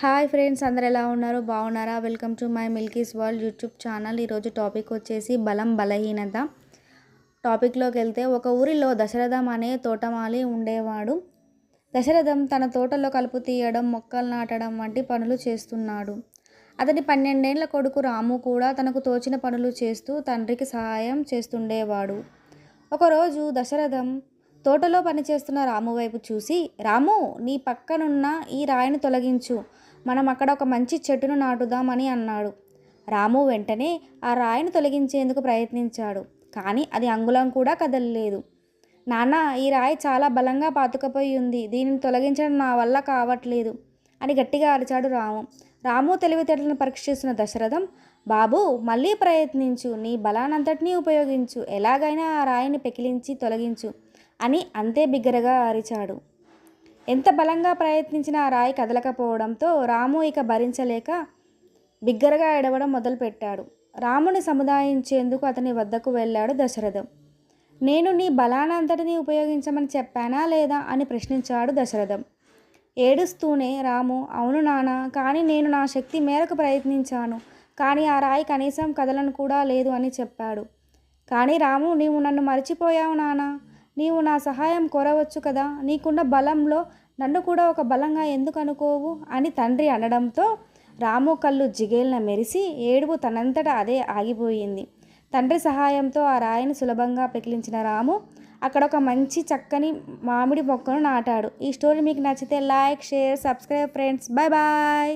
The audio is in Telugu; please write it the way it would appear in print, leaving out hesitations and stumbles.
హాయ్ ఫ్రెండ్స్, అందరు ఎలా ఉన్నారు? బాగున్నారా? Welcome to my Milky's world YouTube channel. ఈరోజు టాపిక్ వచ్చేసి బలం బలహీనత. టాపిక్లోకి వెళ్తే, ఒక ఊరిలో దశరథం అనే తోటమాలి ఉండేవాడు. దశరథం తన తోటలో కలుపు తీయడం, మొక్కలు నాటడం వంటి పనులు చేస్తున్నాడు. అతని 12 ఏళ్ల కొడుకు రాము కూడా తనకు తోచిన పనులు చేస్తూ తండ్రికి సహాయం చేస్తుండేవాడు. ఒకరోజు దశరథం తోటలో పనిచేస్తున్న రాము వైపు చూసి, రాము, నీ పక్కనున్న ఈ రాయిని తొలగించు, మనం అక్కడ ఒక మంచి చెట్టును నాటుదాం అని అన్నాడు. రాము వెంటనే ఆ రాయిని తొలగించేందుకు ప్రయత్నించాడు. కానీ అది అంగుళం కూడా కదలలేదు. నాన్న, ఈ రాయి చాలా బలంగా పాతుకుపోయి ఉంది, దీనిని తొలగించడం నా వల్ల కావట్లేదు అని గట్టిగా అరిచాడు రాము. రాము తెలివితేటలను పరీక్షిస్తున్న దశరథం, బాబు, మళ్ళీ ప్రయత్నించు, నీ బలానంతటినీ ఉపయోగించు, ఎలాగైనా ఆ రాయిని పెకిలించి తొలగించు అని అంతే బిగ్గరగా అరిచాడు. ఎంత బలంగా ప్రయత్నించినా ఆ రాయి కదలకపోవడంతో రాము ఇక భరించలేక బిగ్గరగా ఏడవడం మొదలుపెట్టాడు. రాముని సముదాయించేందుకు అతని వద్దకు వెళ్ళాడు దశరథం. నేను నీ బలానంతటినీ ఉపయోగించమని చెప్పానా లేదా అని ప్రశ్నించాడు దశరథం. ఏడుస్తూనే రాము, అవును నాన్న, కానీ నేను నా శక్తి మేరకు ప్రయత్నించాను, కానీ ఆ రాయి కనీసం కదలను కూడా లేదు అని చెప్పాడు. కానీ రాము, నీవు నన్ను మర్చిపోయావు నాన్న, నీవు నా సహాయం కోరవచ్చు కదా, నీకున్న బలంలో నన్ను కూడా ఒక బలంగా ఎందుకు అనుకోవు అని తండ్రి అనడంతో రాము కళ్ళు జిగేల్న మెరిసి ఏడుపు తనంతట అదే ఆగిపోయింది. తండ్రి సహాయంతో ఆ రాయిని సులభంగా పెకిలించిన రాము అక్కడ ఒక మంచి చక్కని మామిడి మొక్కను నాటాడు. ఈ స్టోరీ మీకు నచ్చితే like, share, subscribe friends. Bye bye.